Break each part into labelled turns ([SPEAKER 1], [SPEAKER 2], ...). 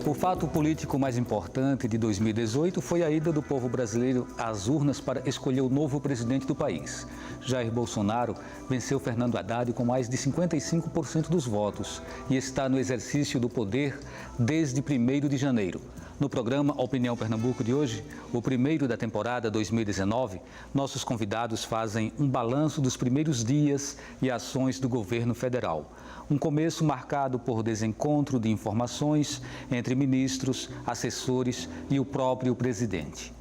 [SPEAKER 1] O fato político mais importante de 2018 foi a ida do povo brasileiro às urnas para escolher o novo presidente do país. Jair Bolsonaro venceu Fernando Haddad com mais de 55% dos votos e está no exercício do poder desde 1º de janeiro. No programa Opinião Pernambuco de hoje, o primeiro da temporada 2019, nossos convidados fazem um balanço dos primeiros dias e ações do governo federal. Um começo marcado por desencontro de informações entre ministros, assessores e o próprio presidente.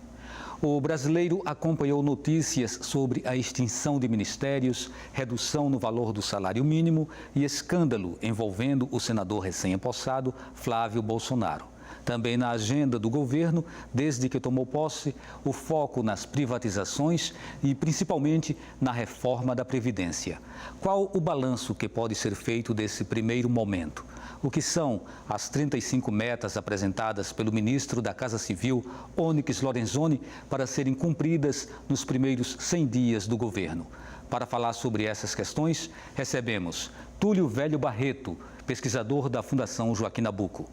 [SPEAKER 1] O brasileiro acompanhou notícias sobre a extinção de ministérios, redução no valor do salário mínimo e escândalo envolvendo o senador recém-empossado Flávio Bolsonaro. Também na agenda do governo, desde que tomou posse, o foco nas privatizações e principalmente na reforma da Previdência. Qual o balanço que pode ser feito desse primeiro momento? O que são as 35 metas apresentadas pelo ministro da Casa Civil, Onyx Lorenzoni, para serem cumpridas nos primeiros 100 dias do governo? Para falar sobre essas questões, recebemos Túlio Velho Barreto, pesquisador da Fundação Joaquim Nabuco.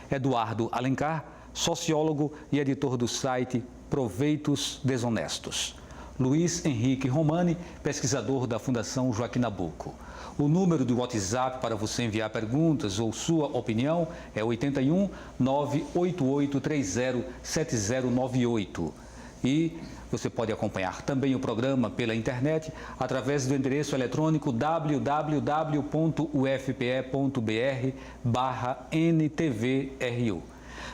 [SPEAKER 1] Eduardo Alencar, sociólogo e editor do site Proveitos Desonestos. Luiz Henrique Romani, pesquisador da Fundação Joaquim Nabuco. O número do WhatsApp para você enviar perguntas ou sua opinião é 81 988 30 7098. E você pode acompanhar também o programa pela internet através do endereço eletrônico www.ufpe.br/NTVRU.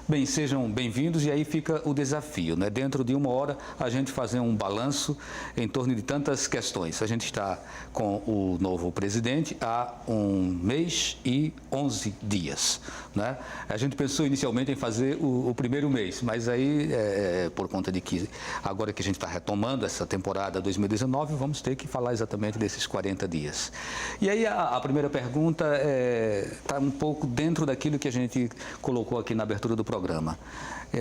[SPEAKER 1] Bem, sejam bem-vindos e aí fica o desafio, né? Dentro de uma hora a gente fazer um balanço em torno de tantas questões. A gente está com o novo presidente há 1 mês e 11 dias, né? A gente pensou inicialmente em fazer o primeiro mês, mas aí, por conta de que agora que a gente está retomando essa temporada 2019, vamos ter que falar exatamente desses 40 dias. E aí a primeira pergunta está um pouco dentro daquilo que a gente colocou aqui na abertura do programa.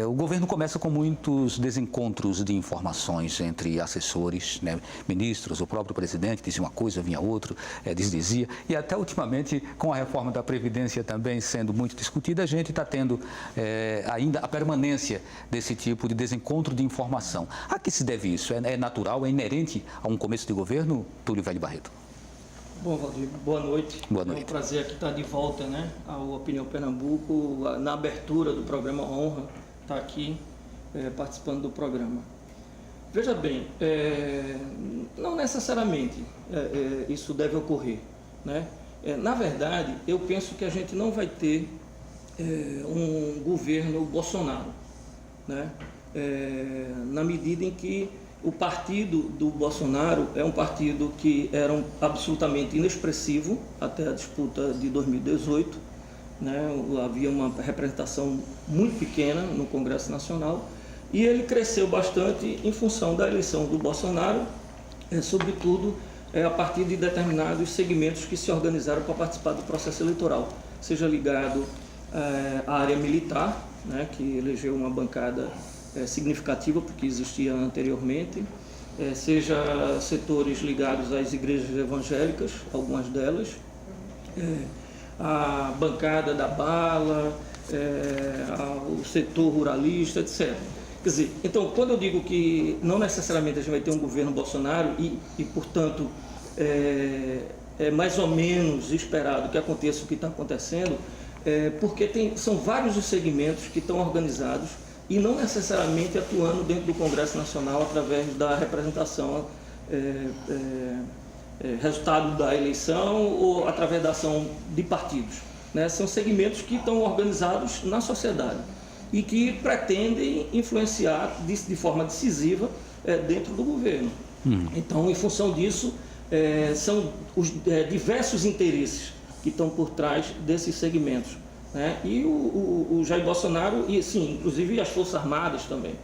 [SPEAKER 1] O governo começa com muitos desencontros de informações entre assessores, né, ministros, o próprio presidente dizia uma coisa, vinha outra, desdizia, e até ultimamente, com a reforma da Previdência também sendo muito discutida, a gente está tendo ainda a permanência desse tipo de desencontro de informação. A que se deve isso? É natural, é inerente a um começo de governo, Túlio Velho Barreto?
[SPEAKER 2] Bom, Valdir, boa noite.
[SPEAKER 1] Boa noite.
[SPEAKER 2] É um prazer aqui estar de volta, né, ao Opinião Pernambuco, na abertura do programa Honra, estar aqui participando do programa. Veja bem, não necessariamente isso deve ocorrer, né? Na verdade, eu penso que a gente não vai ter um governo Bolsonaro, né? Na medida em que o partido do Bolsonaro é um partido que era absolutamente inexpressivo até a disputa de 2018, né? Havia uma representação muito pequena no Congresso Nacional e ele cresceu bastante em função da eleição do Bolsonaro, sobretudo a partir de determinados segmentos que se organizaram para participar do processo eleitoral, seja ligado à área militar, né, que elegeu uma bancada significativa porque existia anteriormente, seja setores ligados às igrejas evangélicas, algumas delas, a bancada da bala, o setor ruralista, etc. Quer dizer, então, quando eu digo que não necessariamente a gente vai ter um governo Bolsonaro e portanto, é mais ou menos esperado que aconteça o que está acontecendo, porque são vários os segmentos que estão organizados e não necessariamente atuando dentro do Congresso Nacional através da representação, resultado da eleição ou através da ação de partidos, né? São segmentos que estão organizados na sociedade e que pretendem influenciar de forma decisiva dentro do governo. Então, em função disso, são os diversos interesses que estão por trás desses segmentos, né? E o Jair Bolsonaro, e sim, inclusive as Forças Armadas também,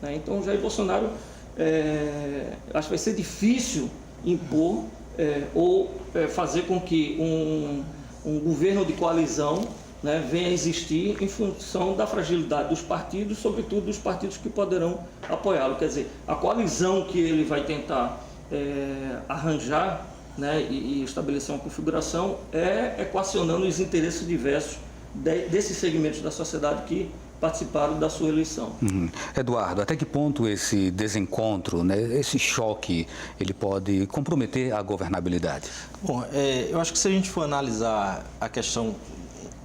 [SPEAKER 2] né? Então o Jair Bolsonaro, acho que vai ser difícil impor ou fazer com que um governo de coalizão, né, venha a existir em função da fragilidade dos partidos, sobretudo dos partidos que poderão apoiá-lo. Quer dizer, a coalizão que ele vai tentar arranjar, né, e estabelecer uma configuração equacionando os interesses diversos desses segmentos da sociedade que participaram da sua eleição.
[SPEAKER 1] Eduardo, até que ponto esse desencontro, né, esse choque, ele pode comprometer a governabilidade?
[SPEAKER 3] Bom, eu acho que se a gente for analisar a questão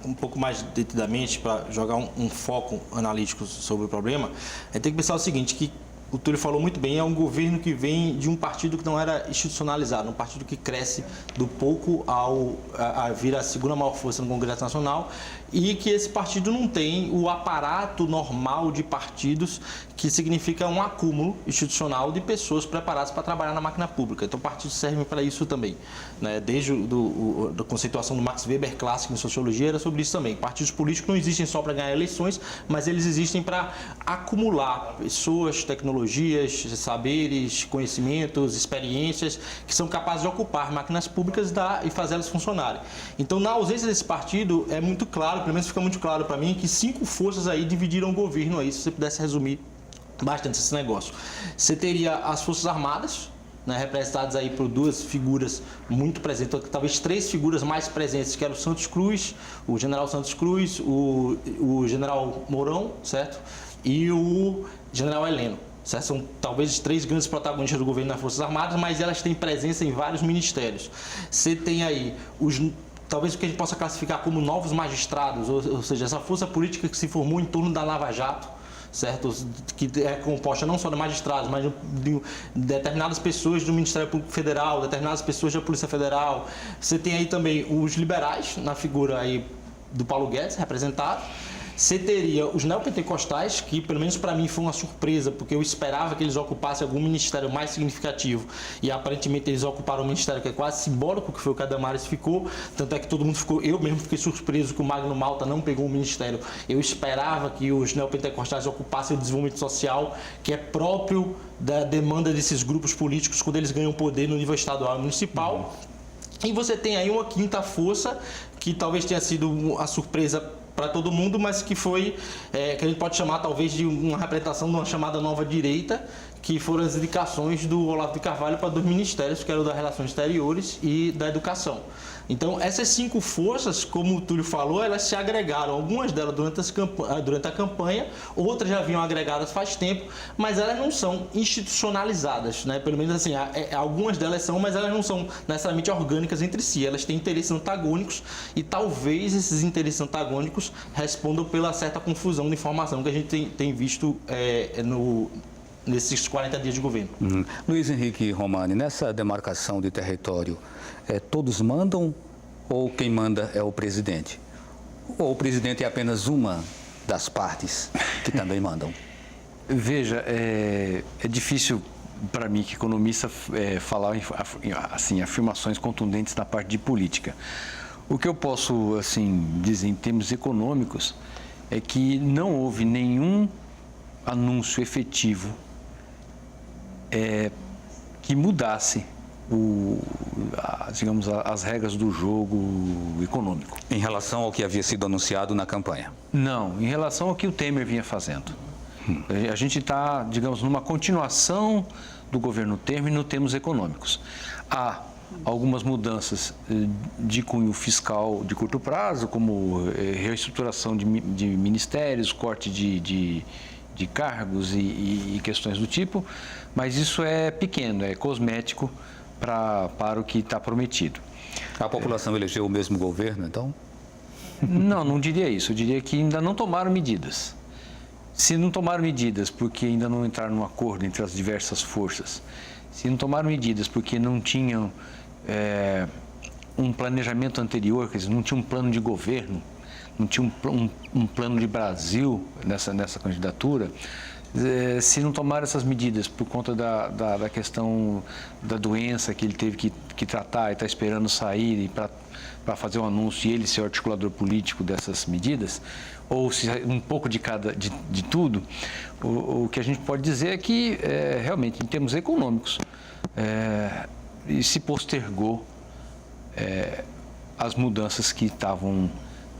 [SPEAKER 3] um pouco mais detidamente, para jogar um foco analítico sobre o problema, tem que pensar o seguinte, que o Túlio falou muito bem, é um governo que vem de um partido que não era institucionalizado, um partido que cresce do pouco a vir a segunda maior força no Congresso Nacional, e que esse partido não tem o aparato normal de partidos, que significa um acúmulo institucional de pessoas preparadas para trabalhar na máquina pública. Então, partidos servem para isso também, né? Desde a conceituação do Max Weber clássico em sociologia, era sobre isso também. Partidos políticos não existem só para ganhar eleições, mas eles existem para acumular pessoas, tecnologias, saberes, conhecimentos, experiências que são capazes de ocupar máquinas públicas e fazê-las funcionarem. Então, na ausência desse partido, é muito claro, pelo menos fica muito claro para mim, que 5 forças aí dividiram o governo aí, se você pudesse resumir bastante esse negócio. Você teria as Forças Armadas, né, representadas aí por 2 figuras muito presentes, talvez 3 figuras mais presentes, que eram o Santos Cruz, o general Santos Cruz, o general Mourão, certo? E o general Heleno. Certo? São talvez 3 grandes protagonistas do governo nas Forças Armadas, mas elas têm presença em vários ministérios. Você tem aí talvez o que a gente possa classificar como novos magistrados, ou seja, essa força política que se formou em torno da Lava Jato, certo? Que é composta não só de magistrados, mas de determinadas pessoas do Ministério Público Federal, determinadas pessoas da Polícia Federal. Você tem aí também os liberais, na figura aí do Paulo Guedes, representado. Você teria os neopentecostais, que pelo menos para mim foi uma surpresa, porque eu esperava que eles ocupassem algum ministério mais significativo, e aparentemente eles ocuparam um ministério que é quase simbólico, que foi o que a Damares ficou, tanto é que todo mundo ficou, eu mesmo fiquei surpreso que o Magno Malta não pegou o ministério. Eu esperava que os neopentecostais ocupassem o desenvolvimento social, que é próprio da demanda desses grupos políticos quando eles ganham poder no nível estadual e municipal. E você tem aí uma 5ª força, que talvez tenha sido a surpresa para todo mundo, mas que foi, que a gente pode chamar talvez de uma representação de uma chamada nova direita, que foram as indicações do Olavo de Carvalho para 2 ministérios, que eram das Relações Exteriores e da Educação. Então, essas 5 forças, como o Túlio falou, elas se agregaram, algumas delas durante a campanha, outras já vinham agregadas faz tempo, mas elas não são institucionalizadas, né? Pelo menos assim, algumas delas são, mas elas não são necessariamente orgânicas entre si, elas têm interesses antagônicos, e talvez esses interesses antagônicos respondam pela certa confusão de informação que a gente tem visto nesses 40 dias de governo.
[SPEAKER 1] Luiz Henrique Romani, nessa demarcação de território, todos mandam ou quem manda é o presidente? Ou o presidente é apenas uma das partes que também mandam?
[SPEAKER 4] Veja, é difícil para mim, que economista, falar assim, afirmações contundentes na parte de política. O que eu posso dizer em termos econômicos é que não houve nenhum anúncio efetivo que mudasse as regras do jogo econômico.
[SPEAKER 1] Em relação ao que havia sido anunciado na campanha?
[SPEAKER 4] Não, em relação ao que o Temer vinha fazendo. A gente está, numa continuação do governo Temer no termos econômicos. Há algumas mudanças de cunho fiscal de curto prazo, como reestruturação de ministérios, corte de cargos e questões do tipo, mas isso é pequeno, é cosmético para o que está prometido.
[SPEAKER 1] A população elegeu o mesmo governo, então?
[SPEAKER 4] Não diria isso. Eu diria que ainda não tomaram medidas. Se não tomaram medidas porque ainda não entraram num acordo entre as diversas forças, se não tomaram medidas porque não tinham um planejamento anterior, quer dizer, não tinha um plano de governo, não tinha um plano de Brasil nessa candidatura, se não tomaram essas medidas por conta da questão da doença que ele teve que tratar e está esperando sair para fazer um anúncio e ele ser o articulador político dessas medidas, ou se um pouco de tudo, o que a gente pode dizer é que, realmente, em termos econômicos, se postergou as mudanças que estavam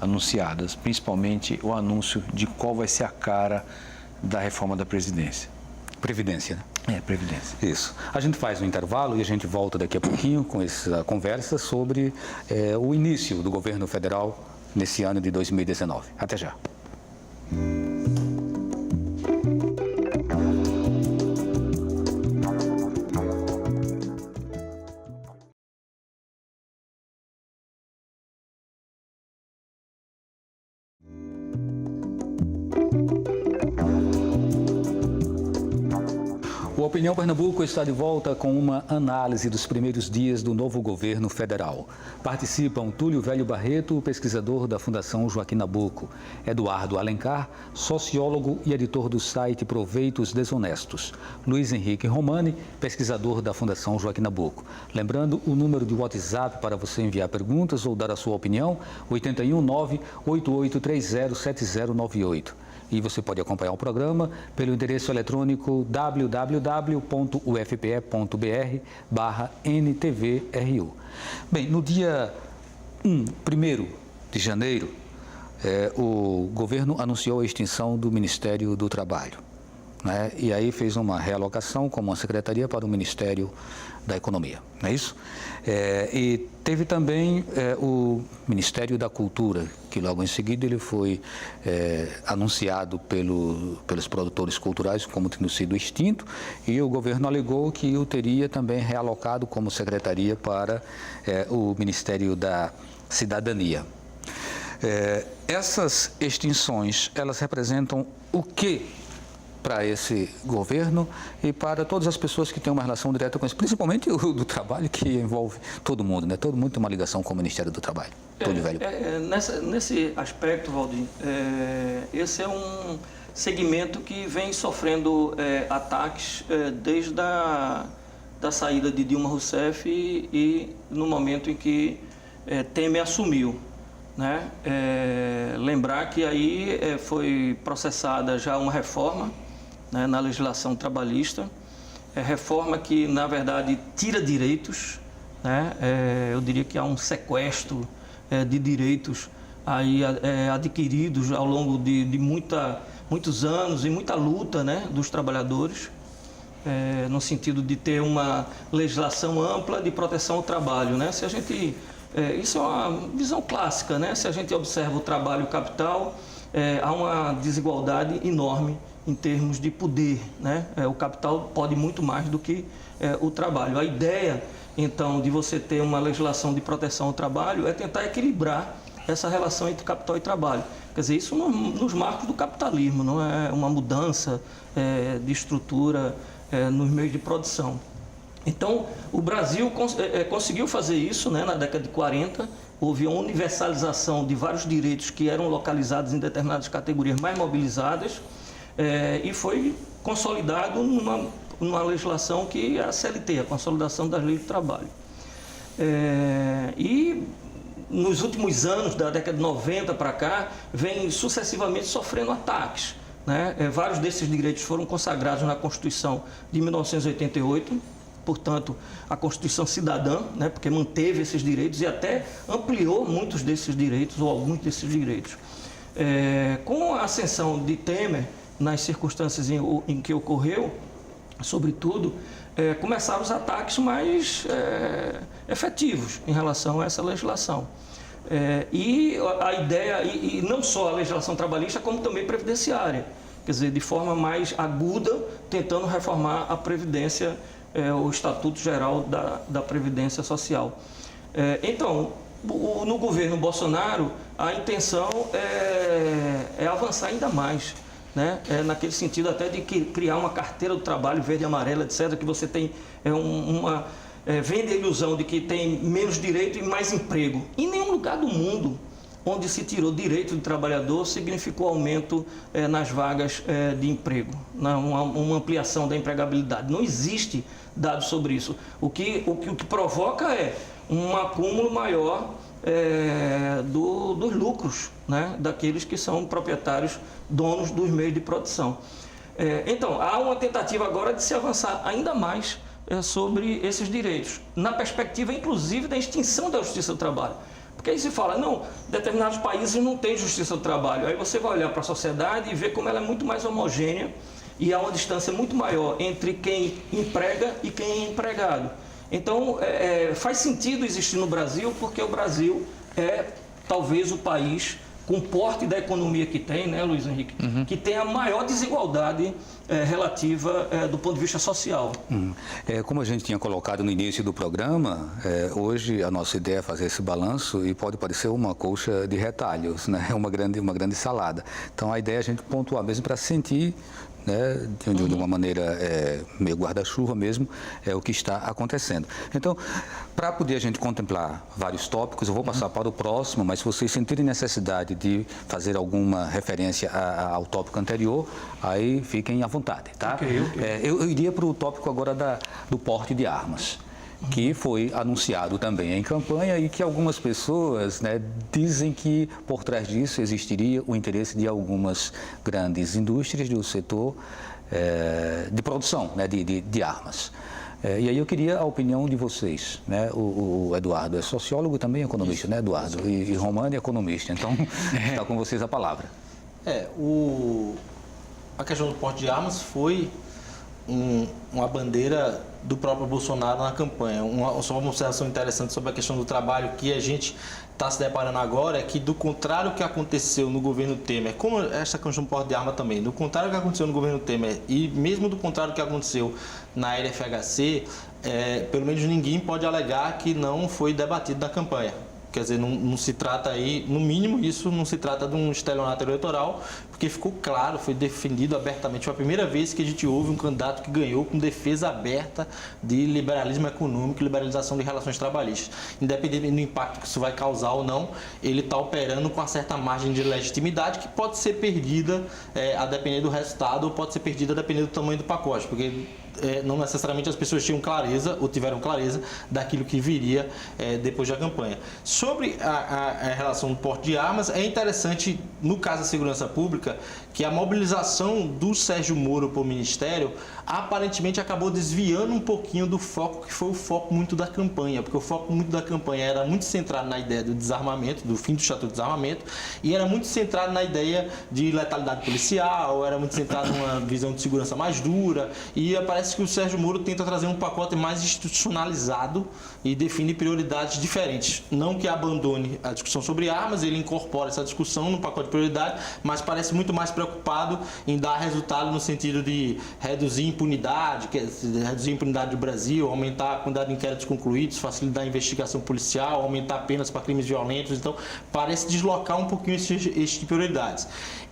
[SPEAKER 4] anunciadas, principalmente o anúncio de qual vai ser a cara da reforma da Previdência.
[SPEAKER 1] Previdência, né?
[SPEAKER 4] Previdência.
[SPEAKER 1] Isso. A gente faz um intervalo e a gente volta daqui a pouquinho com essa conversa sobre o início do governo federal nesse ano de 2019. Até já. O Opinião Pernambuco está de volta com uma análise dos primeiros dias do novo governo federal. Participam Túlio Velho Barreto, pesquisador da Fundação Joaquim Nabuco, Eduardo Alencar, sociólogo e editor do site Proveitos Desonestos, Luiz Henrique Romani, pesquisador da Fundação Joaquim Nabuco. Lembrando, o número de WhatsApp para você enviar perguntas ou dar a sua opinião, 819-8830-7098. E você pode acompanhar o programa pelo endereço eletrônico www.ufpe.br/NTVRU. Bem, no dia 1 de janeiro, o governo anunciou a extinção do Ministério do Trabalho, né? E aí fez uma realocação como uma secretaria para o Ministério da Economia, não é isso? E teve também o Ministério da Cultura, que logo em seguida ele foi anunciado pelos produtores culturais como tendo sido extinto, e o governo alegou que o teria também realocado como secretaria para o Ministério da Cidadania. Essas extinções, elas representam o quê para esse governo e para todas as pessoas que têm uma relação direta com isso, principalmente o do trabalho, que envolve todo mundo, né? Todo mundo tem uma ligação com o Ministério do Trabalho.
[SPEAKER 2] Nesse aspecto, Valdir, esse é um segmento que vem sofrendo ataques desde da saída de Dilma Rousseff e no momento em que Temer assumiu, né? Lembrar que aí foi processada já uma reforma, né, na legislação trabalhista, reforma que, na verdade, tira direitos, né? Eu diria que há um sequestro de direitos aí, adquiridos ao longo de muitos anos e muita luta, né, dos trabalhadores, no sentido de ter uma legislação ampla de proteção ao trabalho, né? Se a gente, isso é uma visão clássica, né? Se a gente observa o trabalho e o capital, há uma desigualdade enorme em termos de poder, né? O capital pode muito mais do que o trabalho. A ideia, então, de você ter uma legislação de proteção ao trabalho é tentar equilibrar essa relação entre capital e trabalho. Quer dizer, isso nos marcos do capitalismo, não é uma mudança de estrutura nos meios de produção. Então, o Brasil conseguiu fazer isso, né, na década de 40, houve uma universalização de vários direitos que eram localizados em determinadas categorias mais mobilizadas, e foi consolidado numa legislação que é a CLT, a Consolidação das Leis do Trabalho. E nos últimos anos, da década de 90 para cá, vem sucessivamente sofrendo ataques, né? Vários desses direitos foram consagrados na Constituição de 1988, portanto, a Constituição Cidadã, né? Porque manteve esses direitos e até ampliou muitos desses direitos, ou alguns desses direitos. Com a ascensão de Temer, nas circunstâncias em que ocorreu, sobretudo, começaram os ataques mais efetivos em relação a essa legislação. E a ideia, e não só a legislação trabalhista, como também previdenciária, quer dizer, de forma mais aguda, tentando reformar a Previdência, o Estatuto Geral da Previdência Social. Então, no governo Bolsonaro, a intenção é avançar ainda mais, né? Naquele sentido até de criar uma carteira do trabalho verde e amarela, etc., que você tem vende a ilusão de que tem menos direito e mais emprego. Em nenhum lugar do mundo onde se tirou direito do trabalhador significou aumento nas vagas de emprego, uma ampliação da empregabilidade. Não existe dado sobre isso. O que provoca é um acúmulo maior dos lucros, né, daqueles que são proprietários, donos dos meios de produção. Então, há uma tentativa agora de se avançar ainda mais sobre esses direitos, na perspectiva, inclusive, da extinção da justiça do trabalho. Porque aí se fala, não, determinados países não têm justiça do trabalho. Aí você vai olhar para a sociedade e ver como ela é muito mais homogênea e há uma distância muito maior entre quem emprega e quem é empregado. Então, faz sentido existir no Brasil, porque o Brasil é talvez o país, com o porte da economia que tem, né, Luiz Henrique, que tem a maior desigualdade relativa do ponto de vista social.
[SPEAKER 1] Como a gente tinha colocado no início do programa, hoje a nossa ideia é fazer esse balanço e pode parecer uma colcha de retalhos, né? Uma grande salada. Então a ideia é a gente pontuar mesmo para sentir, né, de uma maneira meio guarda-chuva mesmo, o que está acontecendo. Então, para poder a gente contemplar vários tópicos, eu vou passar para o próximo, mas se vocês sentirem necessidade de fazer alguma referência ao tópico anterior, aí fiquem à vontade, tá?
[SPEAKER 2] Ok.
[SPEAKER 1] Eu iria para o tópico agora do porte de armas, que foi anunciado também em campanha e que algumas pessoas, né, dizem que por trás disso existiria o interesse de algumas grandes indústrias do setor de produção, né, de armas. E aí eu queria a opinião de vocês, né? O Eduardo é sociólogo também, economista, né, Eduardo? E Romani é economista, então está com vocês a palavra.
[SPEAKER 3] A questão do porte de armas foi uma bandeira do próprio Bolsonaro na campanha. Só uma observação interessante sobre a questão do trabalho que a gente está se deparando agora é que, do contrário que aconteceu no governo Temer, como essa questão do porte de arma também, do contrário que aconteceu no governo Temer e mesmo do contrário que aconteceu na LFHC, pelo menos ninguém pode alegar que não foi debatido na campanha. Quer dizer, não se trata aí, no mínimo isso não se trata de um estelionato eleitoral, porque ficou claro, foi defendido abertamente. Foi a primeira vez que a gente ouve um candidato que ganhou com defesa aberta de liberalismo econômico e liberalização de relações trabalhistas. Independente do impacto que isso vai causar ou não, ele está operando com uma certa margem de legitimidade que pode ser perdida a depender do resultado ou pode ser perdida a depender do tamanho do pacote, porque não necessariamente as pessoas tinham clareza ou tiveram clareza daquilo que viria depois da campanha. Sobre a relação do porte de armas, é interessante, no caso da segurança pública, que a mobilização do Sérgio Moro para o Ministério aparentemente acabou desviando um pouquinho do foco, que foi o foco muito da campanha, porque o foco muito da campanha era muito centrado na ideia do desarmamento, do fim do Estatuto de Desarmamento, e era muito centrado na ideia de letalidade policial, era muito centrado numa visão de segurança mais dura, e parece que o Sérgio Moro tenta trazer um pacote mais institucionalizado e define prioridades diferentes. Não que abandone a discussão sobre armas, ele incorpora essa discussão no pacote de prioridade, mas parece muito mais preocupado em dar resultado no sentido de reduzir impunidade, reduzir a impunidade do Brasil, aumentar a quantidade de inquéritos concluídos, facilitar a investigação policial, aumentar penas para crimes violentos. Então, parece deslocar um pouquinho esse tipo de prioridades.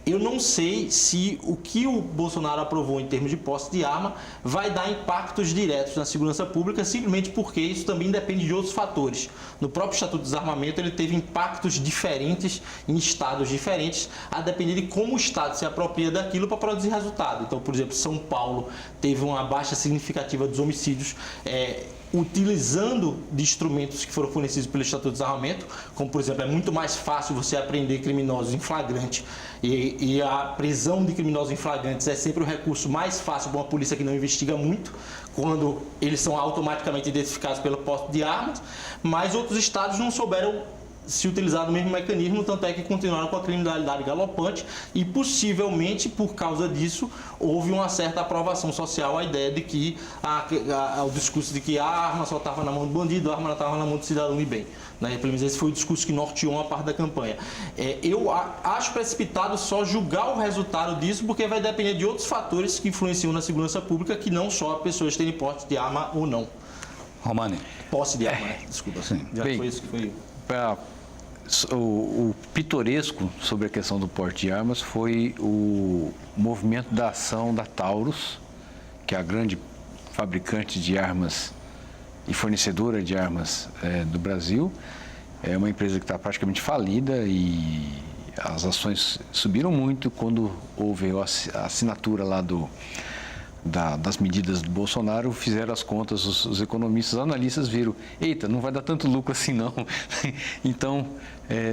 [SPEAKER 3] Eu não sei se o que o Bolsonaro aprovou em termos de posse de arma vai dar impactos diretos na segurança pública, simplesmente porque isso também depende de outros fatores. No próprio Estatuto de Desarmamento, ele teve impactos diferentes em estados diferentes, a depender de como o Estado se apropria daquilo para produzir resultado. Então, por exemplo, São Paulo teve uma baixa significativa dos homicídios, utilizando de instrumentos que foram fornecidos pelo Estatuto de Desarmamento, como, por exemplo, é muito mais fácil você apreender criminosos em flagrante e a prisão de criminosos em flagrantes é sempre o recurso mais fácil para uma polícia que não investiga muito, quando eles são automaticamente identificados pelo porte de armas, mas outros estados não souberam se utilizar do mesmo mecanismo, tanto é que continuaram com a criminalidade galopante e possivelmente por causa disso houve uma certa aprovação social à ideia de que o discurso de que a arma só estava na mão do bandido, a arma não estava na mão do cidadão de bem, né? Pelo menos esse foi o discurso que norteou uma parte da campanha. Eu acho precipitado só julgar o resultado disso, porque vai depender de outros fatores que influenciam na segurança pública, que não só pessoas terem porte de arma ou não.
[SPEAKER 1] Romani.
[SPEAKER 3] Posse de arma, né? Desculpa.
[SPEAKER 1] Sim.
[SPEAKER 3] Já
[SPEAKER 4] Bem,
[SPEAKER 3] foi isso que foi.
[SPEAKER 4] O pitoresco sobre a questão do porte de armas foi o movimento da ação da Taurus, que é a grande fabricante de armas e fornecedora de armas do Brasil. É uma empresa que está praticamente falida e as ações subiram muito quando houve a assinatura lá das medidas do Bolsonaro. Fizeram as contas, os economistas, os analistas viram, eita, não vai dar tanto lucro assim não, então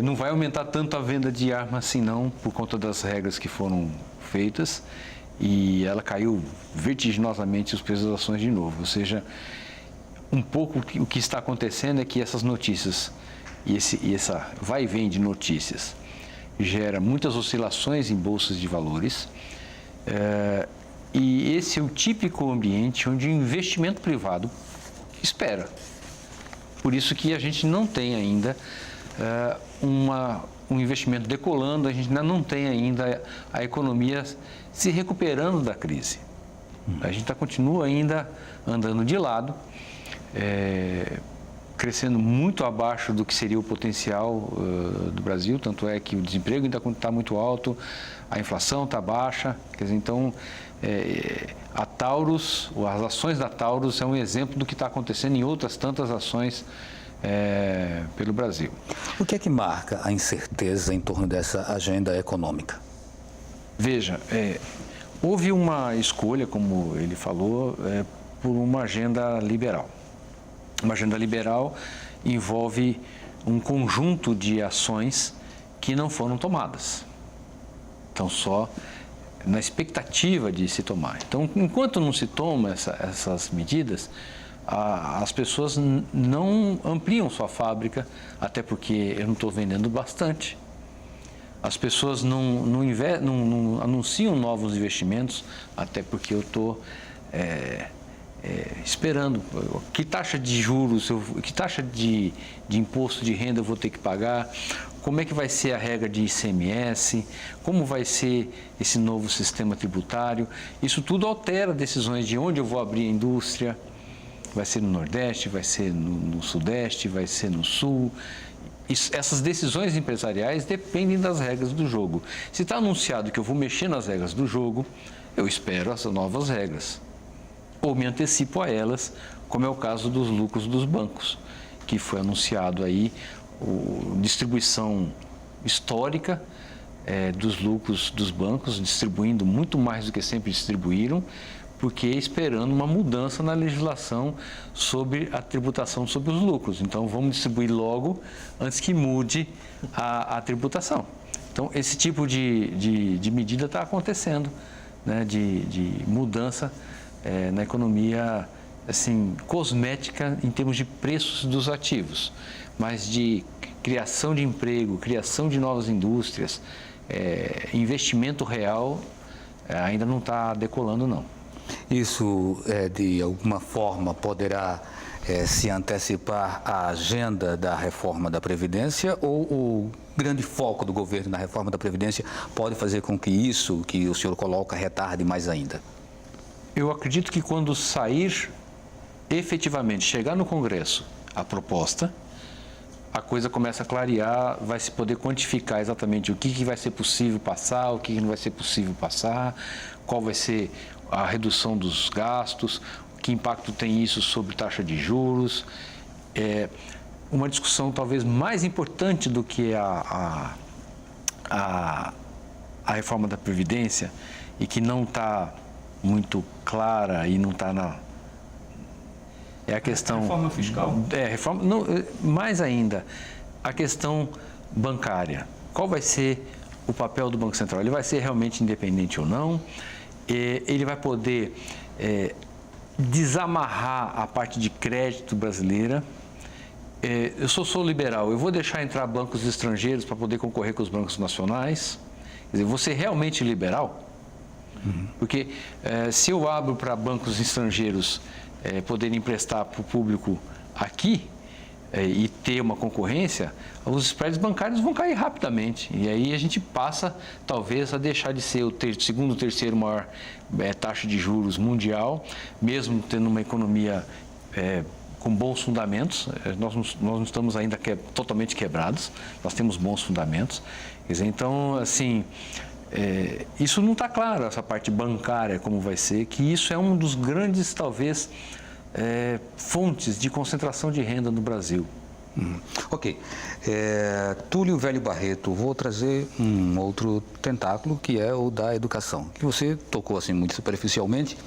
[SPEAKER 4] não vai aumentar tanto a venda de arma assim não, por conta das regras que foram feitas, e ela caiu vertiginosamente os preços das ações de novo. Ou seja, um pouco o que está acontecendo é que essas notícias e essa vai e vem de notícias gera muitas oscilações em bolsas de valores, e esse é o típico ambiente onde o investimento privado espera. Por isso que a gente não tem ainda um investimento decolando, a gente ainda não tem ainda a economia se recuperando da crise. A gente continua ainda andando de lado, crescendo muito abaixo do que seria o potencial do Brasil, tanto é que o desemprego ainda está muito alto, a inflação está baixa, quer dizer, então a Taurus, as ações da Taurus é um exemplo do que está acontecendo em outras tantas ações pelo Brasil.
[SPEAKER 1] O que é que marca a incerteza em torno dessa agenda econômica?
[SPEAKER 4] Veja, houve uma escolha, como ele falou, por uma agenda liberal. Uma agenda liberal envolve um conjunto de ações que não foram tomadas. Então, só na expectativa de se tomar. Então, enquanto não se toma essas medidas, as pessoas não ampliam sua fábrica, até porque eu não estou vendendo bastante. As pessoas não anunciam novos investimentos, até porque eu estou esperando. Que taxa de juros, que taxa de imposto de renda eu vou ter que pagar? Como é que vai ser a regra de ICMS? Como vai ser esse novo sistema tributário? Isso tudo altera decisões de onde eu vou abrir a indústria. Vai ser no Nordeste, vai ser no Sudeste, vai ser no Sul. Essas decisões empresariais dependem das regras do jogo. Se está anunciado que eu vou mexer nas regras do jogo, eu espero as novas regras. Ou me antecipo a elas, como é o caso dos lucros dos bancos, que foi anunciado aí, distribuição histórica dos lucros dos bancos, distribuindo muito mais do que sempre distribuíram, porque esperando uma mudança na legislação sobre a tributação sobre os lucros. Então, vamos distribuir logo antes que mude a tributação. Então, esse tipo de medida está acontecendo, né, de mudança na economia, assim, cosmética em termos de preços dos ativos, mas de criação de emprego, criação de novas indústrias, investimento real, ainda não está decolando, não.
[SPEAKER 1] Isso, de alguma forma, poderá se antecipar à agenda da reforma da Previdência, ou o grande foco do governo na reforma da Previdência pode fazer com que isso que o senhor coloca retarde mais ainda?
[SPEAKER 4] Eu acredito que quando sair, efetivamente, chegar no Congresso a proposta, a coisa começa a clarear, vai se poder quantificar exatamente o que vai ser possível passar, o que não vai ser possível passar, qual vai ser a redução dos gastos, que impacto tem isso sobre taxa de juros. Uma discussão talvez mais importante do que a reforma da Previdência, e que não está muito clara e não está na... É a questão...
[SPEAKER 2] Reforma fiscal.
[SPEAKER 4] Mais ainda, a questão bancária. Qual vai ser o papel do Banco Central? Ele vai ser realmente independente ou não? Ele vai poder desamarrar a parte de crédito brasileira. Eu sou liberal, eu vou deixar entrar bancos estrangeiros para poder concorrer com os bancos nacionais? Quer dizer, vou ser realmente liberal? Porque se eu abro para bancos estrangeiros poderem emprestar para o público aqui e ter uma concorrência, os spreads bancários vão cair rapidamente. E aí a gente passa, talvez, a deixar de ser o segundo, terceiro maior taxa de juros mundial, mesmo tendo uma economia com bons fundamentos. Nós não estamos ainda totalmente quebrados, nós temos bons fundamentos. Quer dizer, então, assim, isso não está claro, essa parte bancária, como vai ser, que isso é um dos grandes, talvez, fontes de concentração de renda no Brasil.
[SPEAKER 1] Ok. Túlio Velho Barreto, vou trazer um outro tentáculo, que é o da educação, que você tocou assim muito superficialmente,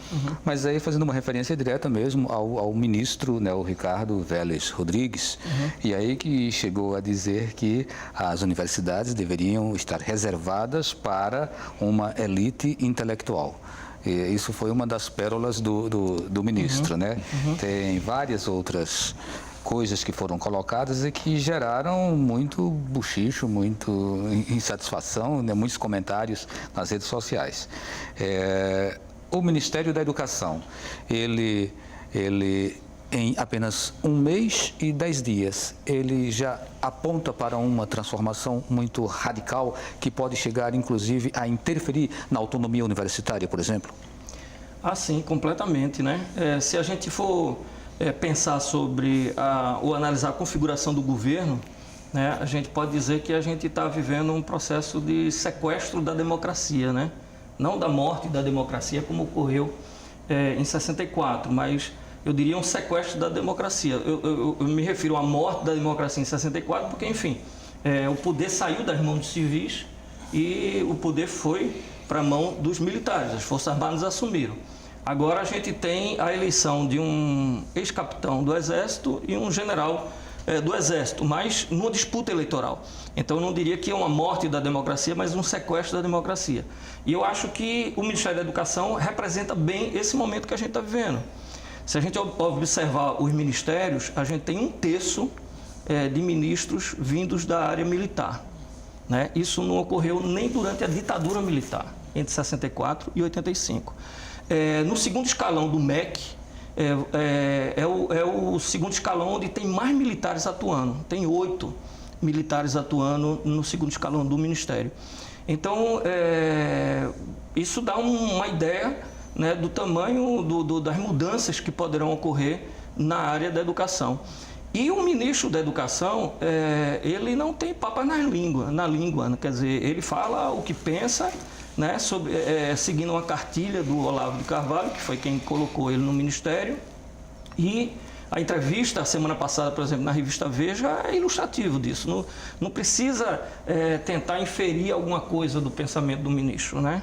[SPEAKER 1] mas aí fazendo uma referência direta mesmo ao ministro, né, o Ricardo Vélez Rodrigues, e aí que chegou a dizer que as universidades deveriam estar reservadas para uma elite intelectual. Isso foi uma das pérolas do ministro, né? Tem várias outras coisas que foram colocadas e que geraram muito buchicho, muito insatisfação, né? Muitos comentários nas redes sociais. O Ministério da Educação, ele em apenas 1 mês e 10 dias, ele já aponta para uma transformação muito radical que pode chegar, inclusive, a interferir na autonomia universitária, por exemplo?
[SPEAKER 2] Ah, sim, completamente, né? Se a gente for pensar sobre ou analisar a configuração do governo, né, a gente pode dizer que a gente está vivendo um processo de sequestro da democracia, né? Não da morte da democracia, como ocorreu em 64, mas eu diria um sequestro da democracia. Eu me refiro à morte da democracia em 64, porque, enfim, o poder saiu das mãos dos civis e o poder foi para a mão dos militares, as Forças Armadas assumiram. Agora a gente tem a eleição de um ex-capitão do Exército e um general do Exército, mas numa disputa eleitoral. Então eu não diria que é uma morte da democracia, mas um sequestro da democracia. E eu acho que o Ministério da Educação representa bem esse momento que a gente está vivendo. Se a gente observar os ministérios, a gente tem 1/3 de ministros vindos da área militar, né? Isso não ocorreu nem durante a ditadura militar, entre 64 e 85. No segundo escalão do MEC, é o segundo escalão onde tem mais militares atuando. Tem 8 militares atuando no segundo escalão do Ministério. Então, isso dá uma ideia, né, do tamanho das mudanças que poderão ocorrer na área da educação. E o ministro da Educação, ele não tem papas na língua, quer dizer, ele fala o que pensa, né, seguindo uma cartilha do Olavo de Carvalho, que foi quem colocou ele no Ministério. E a entrevista, a semana passada, por exemplo, na revista Veja, é ilustrativo disso. Não precisa tentar inferir alguma coisa do pensamento do ministro, né?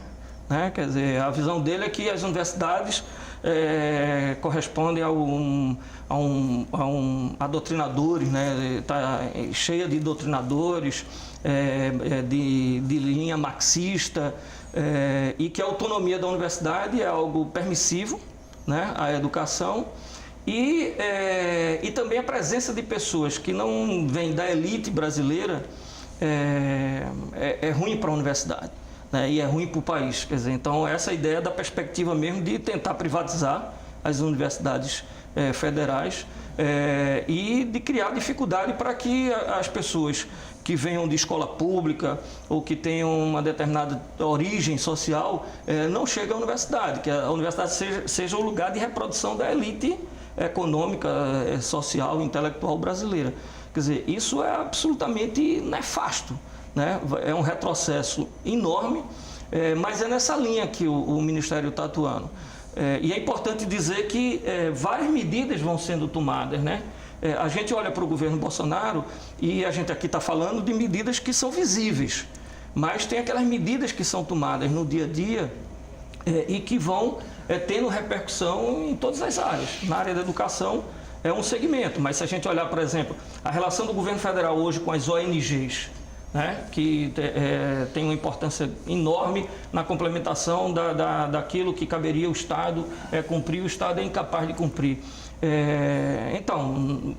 [SPEAKER 2] Quer dizer, a visão dele é que as universidades correspondem a doutrinadores, né? Está cheia de doutrinadores, de linha marxista, e que a autonomia da universidade é algo permissivo, né, à educação, e também a presença de pessoas que não vêm da elite brasileira é ruim para a universidade, né, e é ruim para o país. Quer dizer, então, essa ideia da perspectiva mesmo de tentar privatizar as universidades federais e de criar dificuldade para que as pessoas que venham de escola pública ou que tenham uma determinada origem social não cheguem à universidade, que a universidade seja o lugar de reprodução da elite econômica, social e intelectual brasileira. Quer dizer, isso é absolutamente nefasto, né? É um retrocesso enorme, mas é nessa linha que o Ministério está atuando. E é importante dizer que várias medidas vão sendo tomadas, né? A gente olha para o governo Bolsonaro e a gente aqui está falando de medidas que são visíveis, mas tem aquelas medidas que são tomadas no dia a dia e que vão tendo repercussão em todas as áreas. Na área da educação é um segmento, mas se a gente olhar, por exemplo, a relação do governo federal hoje com as ONGs, né, que tem uma importância enorme na complementação daquilo que caberia ao Estado cumprir, o Estado é incapaz de cumprir. Então,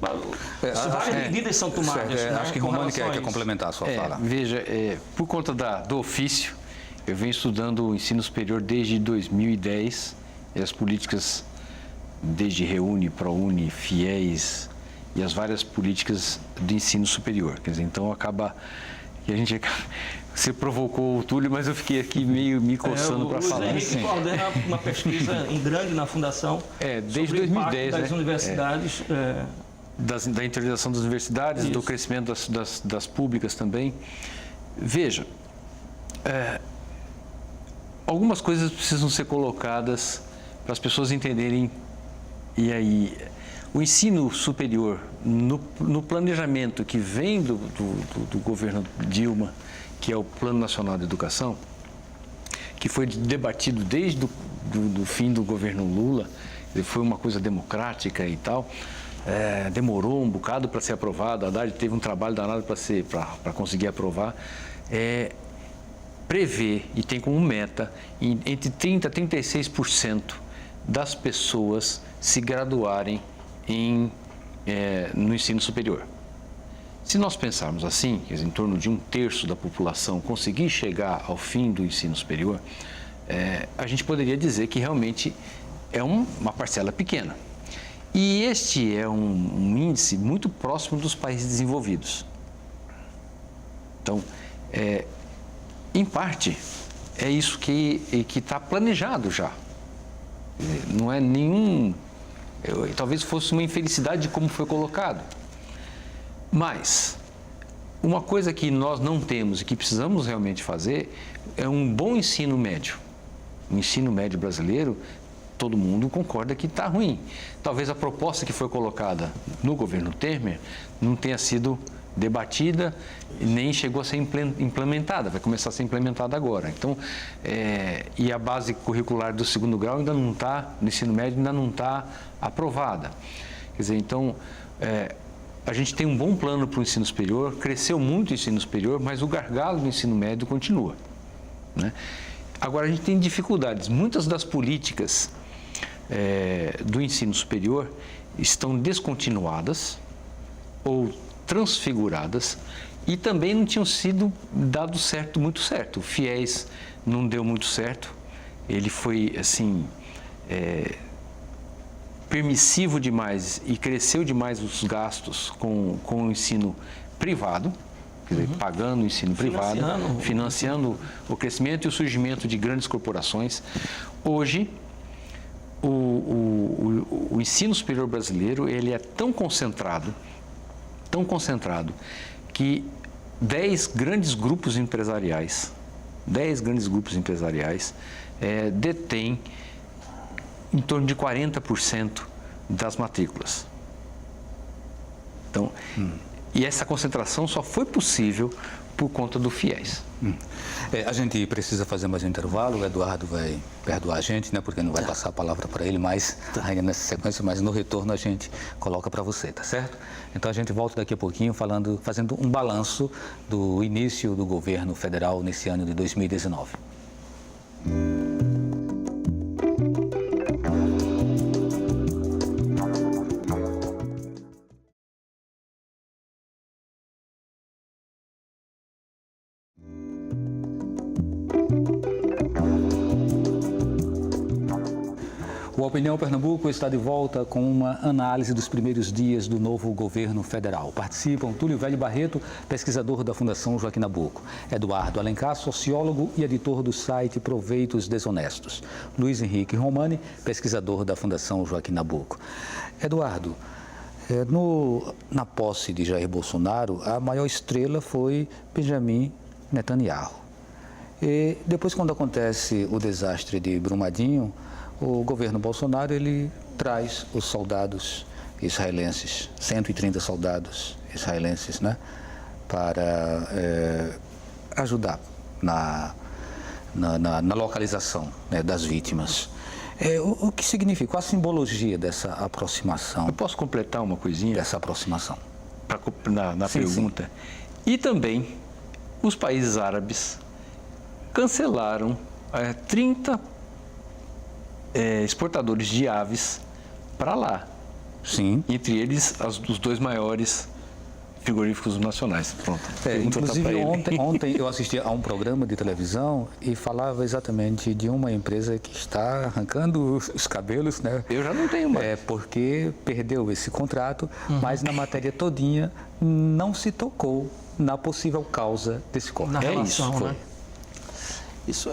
[SPEAKER 2] várias medidas são tomadas.
[SPEAKER 1] Né,
[SPEAKER 2] acho
[SPEAKER 1] que Romani quer complementar a sua fala.
[SPEAKER 4] Veja, por conta do ofício, eu venho estudando o ensino superior desde 2010, e as políticas desde Reúne, ProUni, FIES e as várias políticas de ensino superior. Quer dizer, então acaba que você provocou o Túlio, mas eu fiquei aqui meio me coçando para falar.
[SPEAKER 2] O Henrique coordena uma pesquisa grande na Fundação
[SPEAKER 4] desde 2010,
[SPEAKER 2] das universidades.
[SPEAKER 4] Da interiorização das universidades, do crescimento das públicas também. Veja, algumas coisas precisam ser colocadas para as pessoas entenderem. E aí, o ensino superior, no planejamento que vem do governo Dilma, que é o Plano Nacional de Educação, que foi debatido desde o fim do governo Lula, foi uma coisa democrática e tal, demorou um bocado para ser aprovado, a Haddad teve um trabalho danado para conseguir aprovar, prevê e tem como meta entre 30% a 36% das pessoas se graduarem no ensino superior. Se nós pensarmos assim, quer dizer, em torno de 1/3 da população conseguir chegar ao fim do ensino superior, a gente poderia dizer que realmente é uma parcela pequena. E este é um índice muito próximo dos países desenvolvidos. Então, em parte, é isso que está planejado já. Não é nenhum... talvez fosse uma infelicidade de como foi colocado. Mas, uma coisa que nós não temos e que precisamos realmente fazer é um bom ensino médio. O ensino médio brasileiro, todo mundo concorda que está ruim. Talvez a proposta que foi colocada no governo Temer não tenha sido debatida e nem chegou a ser implementada, vai começar a ser implementada agora. Então, e a base curricular do segundo grau ainda não está, no ensino médio ainda não está aprovada. Quer dizer, então, a gente tem um bom plano para o ensino superior, cresceu muito o ensino superior, mas o gargalo do ensino médio continua, né? Agora, a gente tem dificuldades. Muitas das políticas do ensino superior estão descontinuadas ou transfiguradas e também não tinham sido dado muito certo. O FIES não deu muito certo, ele foi, assim, permissivo demais e cresceu demais os gastos com o ensino privado, quer dizer, pagando o ensino privado, financiando o crescimento e o surgimento de grandes corporações. Hoje, o ensino superior brasileiro ele é tão concentrado, que 10 grandes grupos empresariais detêm em torno de 40% das matrículas. Então, e essa concentração só foi possível por conta do FIES.
[SPEAKER 1] A gente precisa fazer mais um intervalo, o Eduardo vai perdoar a gente, né, porque não vai passar a palavra para ele mais ainda nessa sequência, mas no retorno a gente coloca para você, tá certo? Então a gente volta daqui a pouquinho fazendo um balanço do início do governo federal nesse ano de 2019. O Opinião Pernambuco está de volta com uma análise dos primeiros dias do novo governo federal. Participam Túlio Velho Barreto, pesquisador da Fundação Joaquim Nabuco, Eduardo Alencar, sociólogo e editor do site Proveitos Desonestos, Luiz Henrique Romani, pesquisador da Fundação Joaquim Nabuco. Eduardo, na posse de Jair Bolsonaro, a maior estrela foi Benjamin Netanyahu. E depois, quando acontece o desastre de Brumadinho, o governo Bolsonaro ele traz os soldados israelenses, 130 soldados israelenses, né, para ajudar na localização, né, das vítimas. O que significa? Qual a simbologia dessa aproximação?
[SPEAKER 4] Eu posso completar uma coisinha?
[SPEAKER 1] Dessa aproximação.
[SPEAKER 4] Na pergunta. Sim. E também os países árabes cancelaram 30 exportadores de aves para lá.
[SPEAKER 1] Sim.
[SPEAKER 4] Entre eles, os 2 maiores frigoríficos nacionais. Pronto.
[SPEAKER 1] Inclusive, ontem eu assisti a um programa de televisão e falava exatamente de uma empresa que está arrancando os cabelos, né?
[SPEAKER 4] Eu já não tenho mais.
[SPEAKER 1] Porque perdeu esse contrato, mas na matéria todinha não se tocou na possível causa desse corte.
[SPEAKER 2] Na relação,
[SPEAKER 1] isso,
[SPEAKER 2] né?
[SPEAKER 3] Isso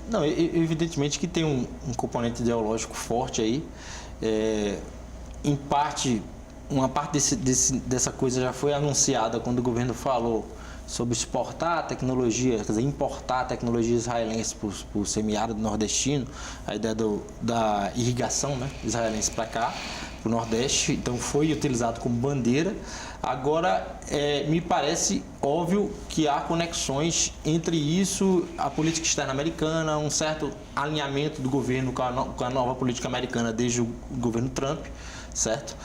[SPEAKER 3] não, evidentemente que tem um componente ideológico forte aí. Em parte, uma parte dessa coisa já foi anunciada quando o governo falou sobre exportar tecnologia, quer dizer, importar tecnologia israelense para o semiárido nordestino, a ideia da irrigação, né, israelense para cá, para o Nordeste, então foi utilizado como bandeira. Agora, me parece óbvio que há conexões entre isso, a política externa americana, um certo alinhamento do governo com a nova política americana desde o governo Trump, certo?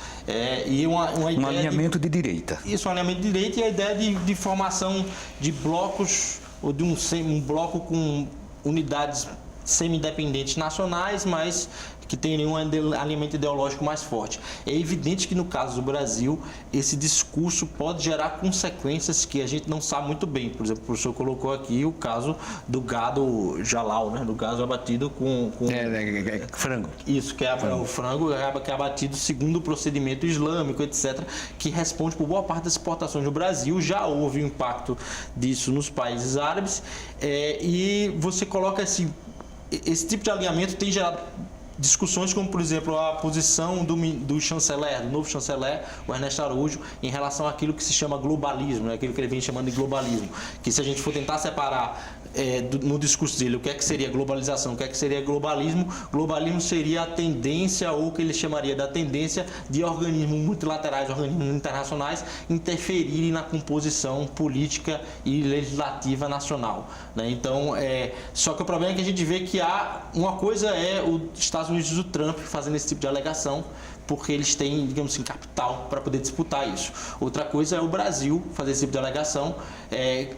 [SPEAKER 3] E uma ideia
[SPEAKER 1] um alinhamento de direita.
[SPEAKER 3] Isso, um alinhamento de direita e a ideia de formação de blocos, ou de um bloco com unidades semi-independentes nacionais, mas que tem um alinhamento ideológico mais forte. É evidente que no caso do Brasil, esse discurso pode gerar consequências que a gente não sabe muito bem. Por exemplo, o professor colocou aqui o caso do gado halal, né? Do gado abatido com...
[SPEAKER 4] frango.
[SPEAKER 3] Isso, que é o frango que é abatido segundo o procedimento islâmico, etc., que responde por boa parte das exportações no Brasil. Já houve um impacto disso nos países árabes, e você coloca esse tipo de alinhamento tem gerado discussões como, por exemplo, a posição do chanceler, do novo chanceler, o Ernesto Araújo, em relação àquilo que se chama globalismo, né? Aquilo que ele vem chamando de globalismo, que se a gente for tentar separar no discurso dele o que é que seria globalização, o que é que seria globalismo, globalismo seria a tendência, ou o que ele chamaria da tendência de organismos multilaterais, organismos internacionais, interferirem na composição política e legislativa nacional, né? Então, só que o problema é que a gente vê que uma coisa é os Estados Unidos do Trump fazendo esse tipo de alegação, porque eles têm, digamos assim, capital para poder disputar isso. Outra coisa é o Brasil fazer esse tipo de alegação,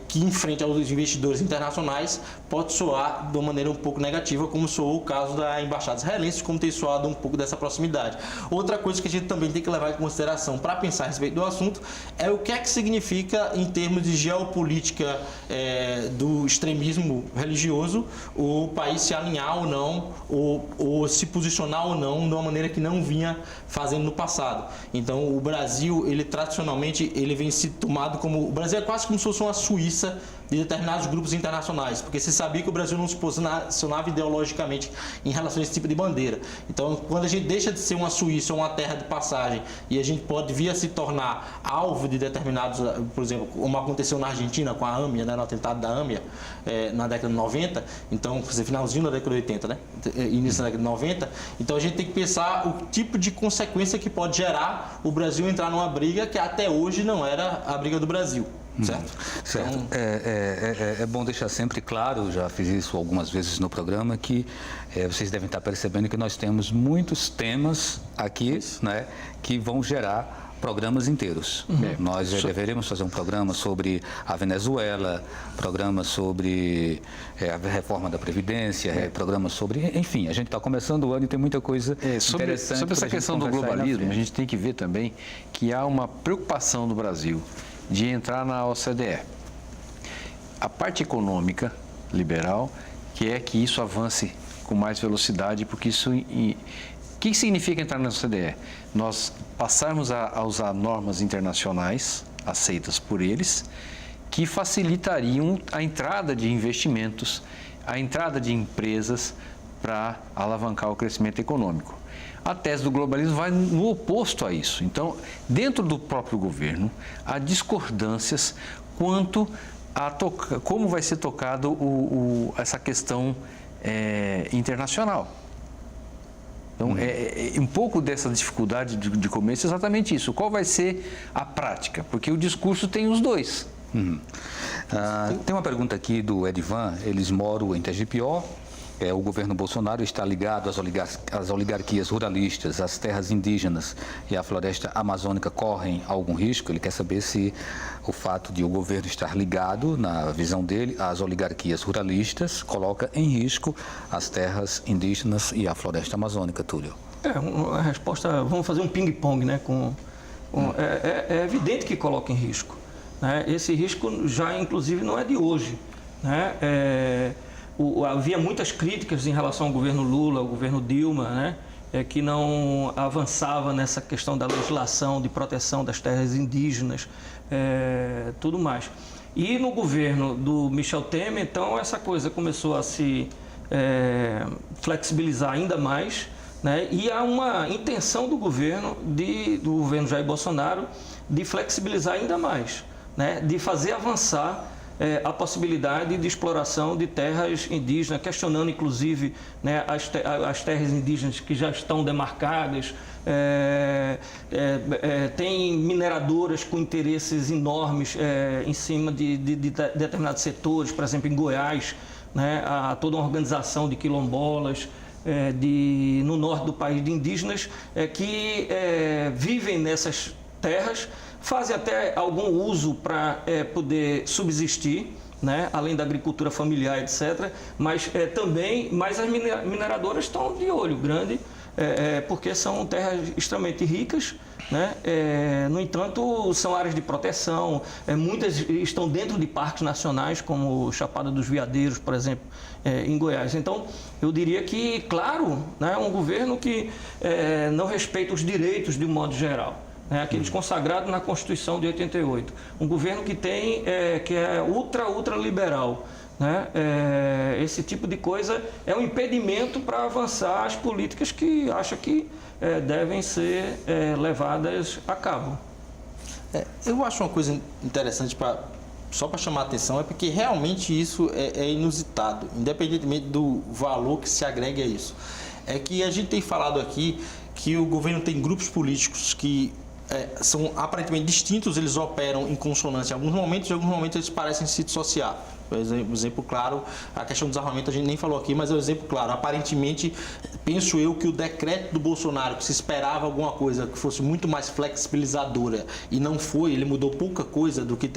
[SPEAKER 3] que em frente aos investidores internacionais pode soar de uma maneira um pouco negativa, como soou o caso da embaixada israelense, como tem soado um pouco dessa proximidade. Outra coisa que a gente também tem que levar em consideração para pensar a respeito do assunto é o que é que significa, em termos de geopolítica do extremismo religioso, o país se alinhar ou não, ou se posicionar ou não de uma maneira que não vinha fazendo no passado. Então, o Brasil, ele tradicionalmente, ele vem se tomado como... O Brasil é quase como se fosse uma Suíça de determinados grupos internacionais, porque se sabia que o Brasil não se posicionava ideologicamente em relação a esse tipo de bandeira. Então, quando a gente deixa de ser uma Suíça ou uma terra de passagem e a gente pode vir a se tornar alvo de determinados, por exemplo, como aconteceu na Argentina com a AMIA, né, no atentado da AMIA, na década de 90, então, finalzinho da década de 80, né, início da década de 90, então a gente tem que pensar o tipo de consequência que pode gerar o Brasil entrar numa briga que até hoje não era a briga do Brasil. Certo?
[SPEAKER 1] Certo. Então... É bom deixar sempre claro, já fiz isso algumas vezes no programa, que vocês devem estar percebendo que nós temos muitos temas aqui, né, que vão gerar programas inteiros. Nós deveríamos fazer um programa sobre a Venezuela, programa sobre a reforma da Previdência, programa sobre... Enfim, a gente está começando o ano e tem muita coisa interessante.
[SPEAKER 4] Sobre essa questão do globalismo, a gente tem que ver também que há uma preocupação do Brasil de entrar na OCDE. A parte econômica liberal quer que isso avance com mais velocidade, porque isso... O que significa entrar na OCDE? Nós passarmos a usar normas internacionais aceitas por eles, que facilitariam a entrada de investimentos, a entrada de empresas para alavancar o crescimento econômico. A tese do globalismo vai no oposto a isso. Então, dentro do próprio governo, há discordâncias quanto a como vai ser tocado essa questão internacional. Então, um pouco dessa dificuldade de começo é exatamente isso. Qual vai ser a prática? Porque o discurso tem os dois.
[SPEAKER 1] Tem uma pergunta aqui do Edivan. Eles moram em Tegipió. O governo Bolsonaro está ligado às oligarquias ruralistas, às terras indígenas e à floresta amazônica correm algum risco? Ele quer saber se o fato de o governo estar ligado, na visão dele, às oligarquias ruralistas coloca em risco as terras indígenas e a floresta amazônica, Túlio.
[SPEAKER 2] A resposta, vamos fazer um ping-pong, né? É evidente que coloca em risco, né? Esse risco já, inclusive, não é de hoje, né? Havia muitas críticas em relação ao governo Lula, ao governo Dilma, né, que não avançava nessa questão da legislação de proteção das terras indígenas, tudo mais. E no governo do Michel Temer, então, essa coisa começou a se flexibilizar ainda mais, né, e há uma intenção do governo Jair Bolsonaro de flexibilizar ainda mais, né, de fazer avançar a possibilidade de exploração de terras indígenas, questionando inclusive, né, as terras indígenas que já estão demarcadas. Tem mineradoras com interesses enormes em cima de determinados setores, por exemplo, em Goiás, né, há toda uma organização de quilombolas no norte do país, de indígenas que vivem nessas terras, fazem até algum uso para poder subsistir, né, além da agricultura familiar, etc. Mas as mineradoras estão de olho grande, porque são terras extremamente ricas, né? No entanto, são áreas de proteção, muitas estão dentro de parques nacionais, como Chapada dos Veadeiros, por exemplo, em Goiás. Então, eu diria que, claro, né, um governo que não respeita os direitos de um modo geral, né, aqueles consagrados na Constituição de 88. Um governo que é ultra liberal. Né? Esse tipo de coisa é um impedimento para avançar as políticas que acha que devem ser levadas a cabo.
[SPEAKER 3] Eu acho uma coisa interessante, só para chamar a atenção, é porque realmente isso é inusitado, independentemente do valor que se agregue a isso. É que a gente tem falado aqui que o governo tem grupos políticos que são aparentemente distintos, eles operam em consonância em alguns momentos eles parecem se dissociar. Por exemplo claro, a questão do desarmamento a gente nem falou aqui, mas é um exemplo claro. Aparentemente, penso eu que o decreto do Bolsonaro, que se esperava alguma coisa que fosse muito mais flexibilizadora e não foi, ele mudou pouca coisa do que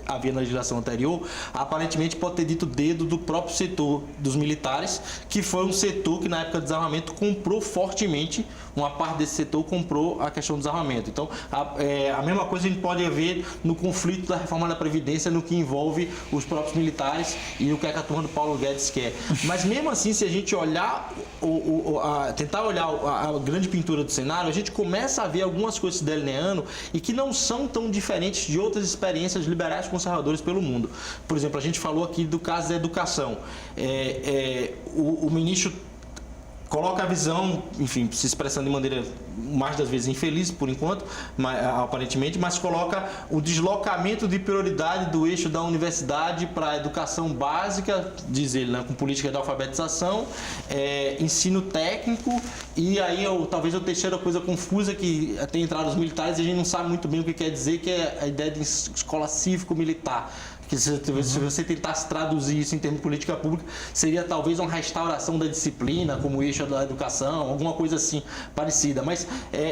[SPEAKER 3] havia na legislação anterior, aparentemente pode ter dito dedo do próprio setor dos militares, que foi um setor que na época do desarmamento comprou fortemente, uma parte desse setor comprou a questão do desarmamento. Então, a mesma coisa a gente pode ver no conflito da reforma da Previdência, no que envolve os próprios militares e o que a turma do Paulo Guedes quer. Mas mesmo assim, se a gente olhar, tentar olhar a grande pintura do cenário, a gente começa a ver algumas coisas se delineando e que não são tão diferentes de outras experiências liberais conservadoras pelo mundo. Por exemplo, a gente falou aqui do caso da educação. O ministro coloca a visão, enfim, se expressando de maneira mais das vezes infeliz por enquanto, aparentemente, mas coloca o deslocamento de prioridade do eixo da universidade para a educação básica, diz ele, né, com política de alfabetização, ensino técnico, e aí talvez a terceira coisa confusa que tem entrado os militares e a gente não sabe muito bem o que quer dizer, que é a ideia de escola cívico-militar. Que se você tentasse traduzir isso em termos de política pública, seria talvez uma restauração da disciplina como eixo da educação, alguma coisa assim parecida. Mas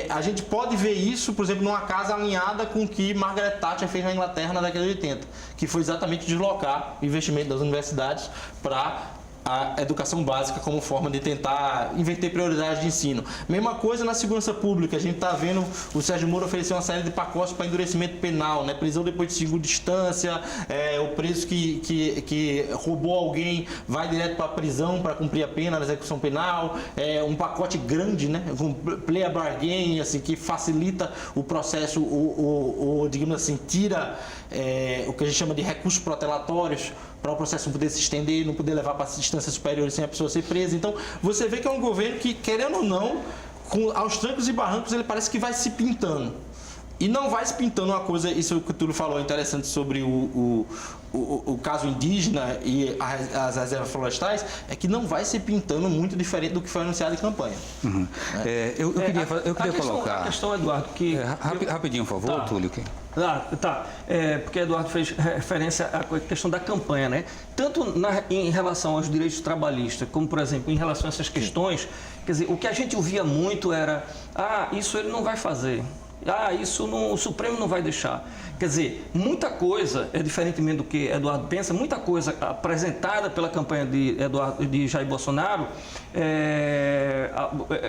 [SPEAKER 3] a gente pode ver isso, por exemplo, numa casa alinhada com o que Margaret Thatcher fez na Inglaterra na década de 80, que foi exatamente deslocar o investimento das universidades para a educação básica como forma de tentar inverter prioridades de ensino. Mesma coisa na segurança pública, a gente está vendo o Sérgio Moro oferecer uma série de pacotes para endurecimento penal, né? Prisão depois de segunda instância, o preso que roubou alguém vai direto para a prisão para cumprir a pena na execução penal, um pacote grande, né? Com plea bargain, assim, que facilita o processo, digamos assim, tira o que a gente chama de recursos protelatórios para o processo não poder se estender, não poder levar para instâncias superiores sem a pessoa ser presa. Então, você vê que é um governo que, querendo ou não, aos trancos e barrancos, ele parece que vai se pintando. E não vai se pintando uma coisa, isso que o Túlio falou interessante sobre o caso indígena e as reservas florestais, é que não vai se pintando muito diferente do que foi anunciado em campanha.
[SPEAKER 1] Uhum. Eu queria colocar...
[SPEAKER 2] A questão, Eduardo, que...
[SPEAKER 1] Rapidinho, por favor,
[SPEAKER 2] tá.
[SPEAKER 1] Túlio.
[SPEAKER 2] Tá. Porque Eduardo fez referência à questão da campanha, né? Tanto em relação aos direitos trabalhistas, como, por exemplo, em relação a essas questões, quer dizer, o que a gente ouvia muito era, isso ele não vai fazer. Isso o Supremo não vai deixar. Quer dizer, muita coisa, diferentemente do que Eduardo pensa, muita coisa apresentada pela campanha de Jair Bolsonaro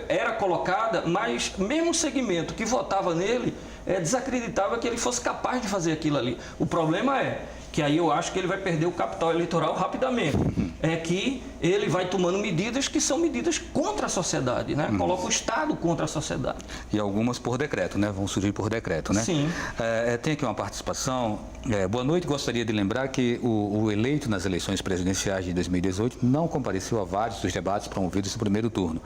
[SPEAKER 2] era colocada, mas mesmo o segmento que votava nele desacreditava que ele fosse capaz de fazer aquilo ali. O problema que aí eu acho que ele vai perder o capital eleitoral rapidamente, é que ele vai tomando medidas que são medidas contra a sociedade, né? Coloca o Estado contra a sociedade.
[SPEAKER 1] E algumas por decreto, né? Vão surgir por decreto, né?
[SPEAKER 2] Sim.
[SPEAKER 1] Tem aqui uma participação. Boa noite, gostaria de lembrar que o eleito nas eleições presidenciais de 2018 não compareceu a vários dos debates promovidos no primeiro turno.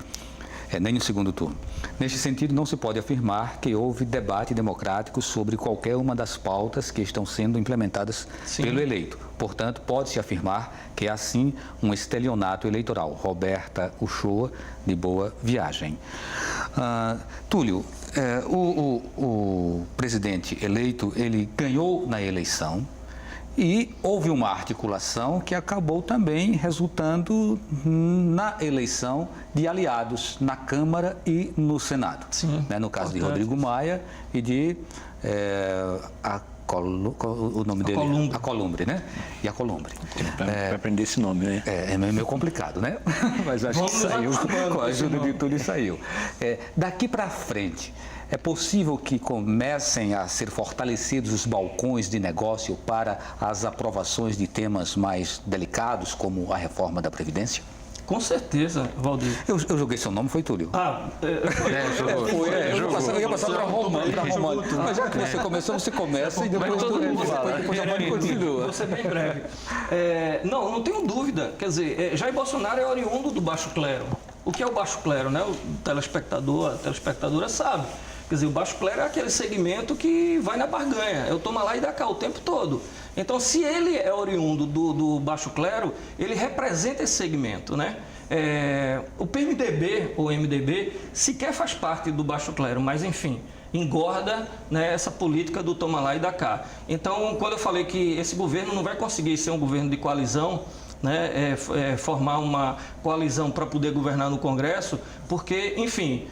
[SPEAKER 1] Nem no segundo turno. Neste sentido, não se pode afirmar que houve debate democrático sobre qualquer uma das pautas que estão sendo implementadas pelo eleito. Portanto, pode-se afirmar que é, assim, um estelionato eleitoral. Roberta Uchoa, de Boa Viagem. Túlio, o presidente eleito, ele ganhou na eleição, e houve uma articulação que acabou também resultando na eleição de aliados na Câmara e no Senado.
[SPEAKER 2] Sim,
[SPEAKER 1] né? No caso de Rodrigo Maia e de o nome dele?
[SPEAKER 2] Alcolumbre.
[SPEAKER 1] Alcolumbre, né? E Alcolumbre.
[SPEAKER 4] Para aprender esse nome, né?
[SPEAKER 1] É meio complicado, né? Mas acho que saiu, com a ajuda de tudo, e saiu. Daqui para frente, é possível que comecem a ser fortalecidos os balcões de negócio para as aprovações de temas mais delicados, como a reforma da Previdência?
[SPEAKER 2] Com certeza, Valdir.
[SPEAKER 1] Eu joguei seu nome, foi Túlio. Eu ia passar para Romani. Mas já que você começou, você começa e depois a Romani continua.
[SPEAKER 2] Vou ser bem breve. Não tenho dúvida. Quer dizer, Jair Bolsonaro é oriundo do baixo clero. O que é o baixo clero, né? O telespectador, a telespectadora sabe. Quer dizer, o baixo clero é aquele segmento que vai na barganha, é o toma lá e dá cá o tempo todo. Então, se ele é oriundo do baixo clero, ele representa esse segmento, né? O PMDB, ou MDB, sequer faz parte do baixo clero, mas enfim, engorda, né, essa política do toma lá e dá cá. Então, quando eu falei que esse governo não vai conseguir ser um governo de coalizão, né, formar uma coalizão para poder governar no Congresso, porque, enfim,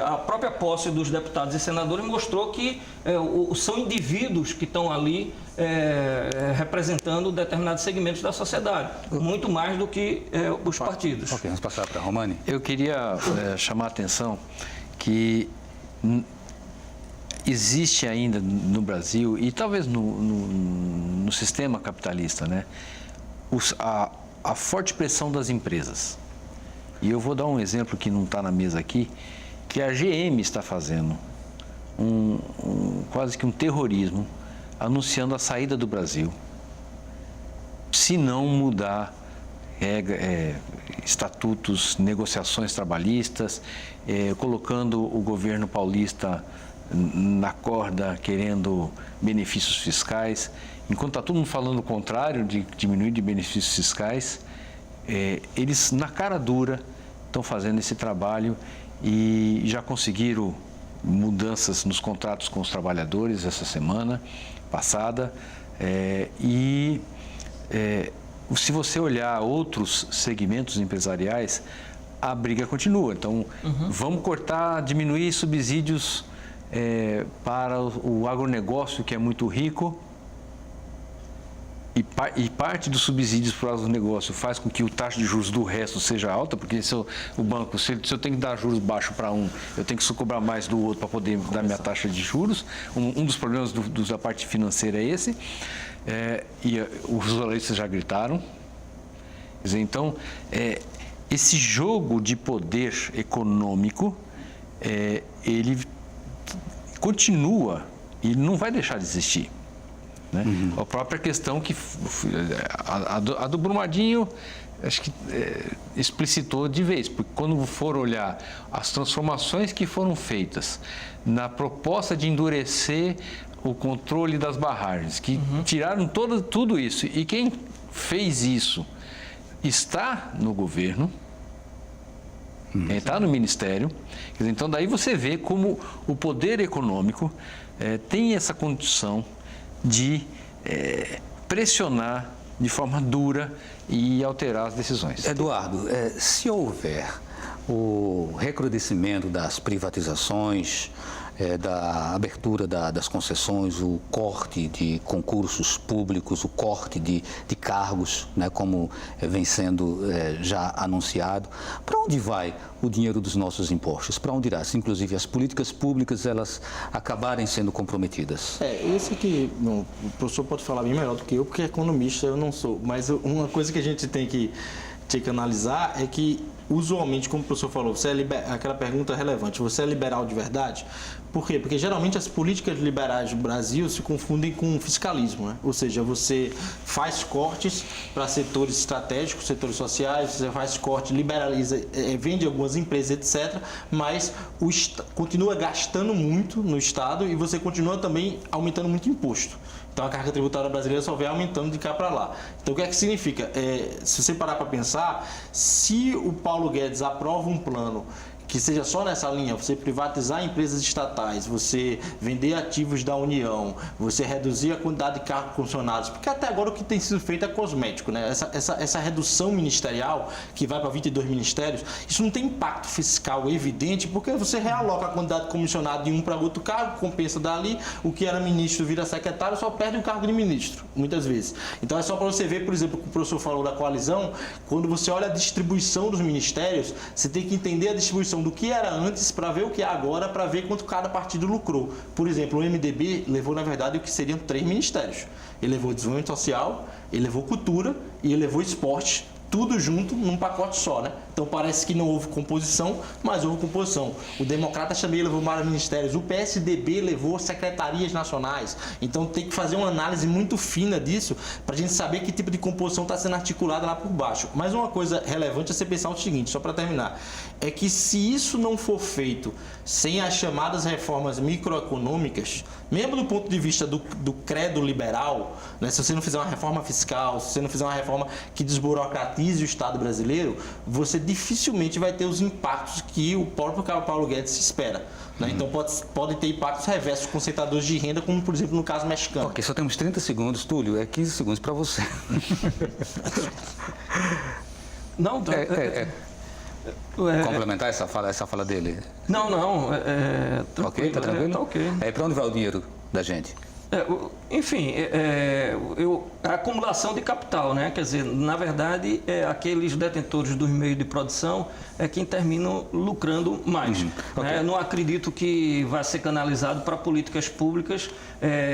[SPEAKER 2] a própria posse dos deputados e senadores mostrou que são indivíduos que estão ali representando determinados segmentos da sociedade, muito mais do que os partidos.
[SPEAKER 1] Ok, vamos passar para a Romani.
[SPEAKER 4] Eu queria chamar a atenção que existe ainda no Brasil, e talvez no sistema capitalista, né, a forte pressão das empresas. E eu vou dar um exemplo que não está na mesa aqui, que a GM está fazendo quase que um terrorismo, anunciando a saída do Brasil, se não mudar estatutos, negociações trabalhistas, colocando o governo paulista na corda, querendo benefícios fiscais. Enquanto está todo mundo falando o contrário, de diminuir de benefícios fiscais, eles, na cara dura, estão fazendo esse trabalho e já conseguiram mudanças nos contratos com os trabalhadores essa semana passada. Se você olhar outros segmentos empresariais, a briga continua. Então, vamos cortar, diminuir subsídios para o agronegócio, que é muito rico, e parte dos subsídios para o agronegócio faz com que o taxa de juros do resto seja alta, porque se o banco, se eu tenho que dar juros baixos para um, eu tenho que cobrar mais do outro para poder dar minha taxa de juros. Um dos problemas da parte financeira é esse, e os jornalistas já gritaram. Quer dizer, então, esse jogo de poder econômico, ele continua e não vai deixar de existir. Né? A própria questão que a do Brumadinho, acho que explicitou de vez, porque quando for olhar as transformações que foram feitas na proposta de endurecer o controle das barragens, que tiraram tudo isso, e quem fez isso está no governo, está no Ministério. Então, daí você vê como o poder econômico tem essa condição de pressionar de forma dura e alterar as decisões.
[SPEAKER 1] Eduardo, se houver o recrudescimento das privatizações, da abertura das concessões, o corte de concursos públicos, o corte de cargos, né, como vem sendo já anunciado, para onde vai o dinheiro dos nossos impostos? Para onde irá? Se, inclusive, as políticas públicas elas acabarem sendo comprometidas?
[SPEAKER 3] Esse que o professor pode falar bem melhor do que eu, porque economista eu não sou. Mas uma coisa que a gente tem que analisar é que, usualmente, como o professor falou, aquela pergunta é relevante, você é liberal de verdade? Por quê? Porque geralmente as políticas liberais do Brasil se confundem com fiscalismo, né? Ou seja, você faz cortes para setores estratégicos, setores sociais, você faz corte, liberaliza, vende algumas empresas, etc., mas continua gastando muito no Estado e você continua também aumentando muito imposto. Então a carga tributária brasileira só vem aumentando de cá para lá. Então o que é que significa? Se você parar para pensar, se o Paulo Guedes aprova um plano que seja só nessa linha, você privatizar empresas estatais, você vender ativos da União, você reduzir a quantidade de cargos funcionários, porque até agora o que tem sido feito é cosmético, né? Essa redução ministerial, que vai para 22 ministérios, isso não tem impacto fiscal evidente, porque você realoca a quantidade de comissionado de um para outro cargo, compensa dali, o que era ministro vira secretário, só perde o cargo de ministro, muitas vezes. Então é só para você ver, por exemplo, o que o professor falou da coalizão, quando você olha a distribuição dos ministérios, você tem que entender a distribuição do que era antes para ver o que é agora, para ver quanto cada partido lucrou. Por exemplo, o MDB levou, na verdade, o que seriam 3 ministérios. Ele levou desenvolvimento social, ele levou cultura e ele levou esporte, tudo junto num pacote só, né? Então parece que não houve composição, mas houve composição. O Democratas também levou vários ministérios, o PSDB levou secretarias nacionais. Então tem que fazer uma análise muito fina disso para a gente saber que tipo de composição está sendo articulada lá por baixo. Mas uma coisa relevante é você pensar o seguinte, só para terminar, é que se isso não for feito sem as chamadas reformas microeconômicas, mesmo do ponto de vista do credo liberal, né? Se você não fizer uma reforma fiscal, se você não fizer uma reforma que desburocratize o Estado brasileiro, você dificilmente vai ter os impactos que o próprio Paulo Guedes espera. Né? Então pode ter impactos reversos com concentradores de renda, como por exemplo no caso mexicano.
[SPEAKER 1] Ok, só temos 30 segundos, Túlio, é 15 segundos para você.
[SPEAKER 2] Não,
[SPEAKER 1] Complementar essa fala dele?
[SPEAKER 2] Não,
[SPEAKER 1] Ok, tá tranquilo?
[SPEAKER 2] Tá ok.
[SPEAKER 1] Para onde vai o dinheiro da gente?
[SPEAKER 2] A acumulação de capital, né? Quer dizer, na verdade, aqueles detentores dos meios de produção é quem terminam lucrando mais.
[SPEAKER 1] Okay.
[SPEAKER 2] Não acredito que vai ser canalizado para políticas públicas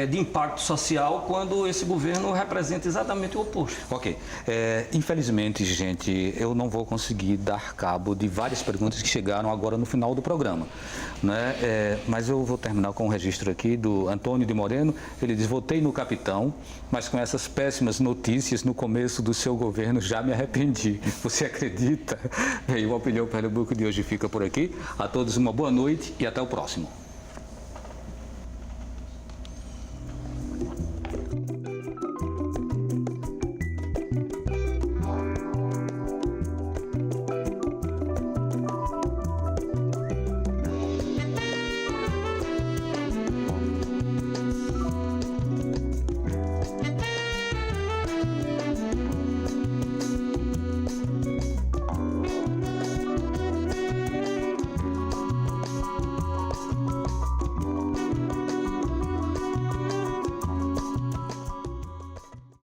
[SPEAKER 2] de impacto social quando esse governo representa exatamente o oposto.
[SPEAKER 1] Ok. Infelizmente, gente, eu não vou conseguir dar cabo de várias perguntas que chegaram agora no final do programa. Né? Mas eu vou terminar com um registro aqui do Antônio de Moreno. Ele diz: votei no capitão, mas com essas péssimas notícias no começo do seu governo já me arrependi. Você acredita? E o Opinião Pernambuco de hoje fica por aqui. A todos uma boa noite e até o próximo.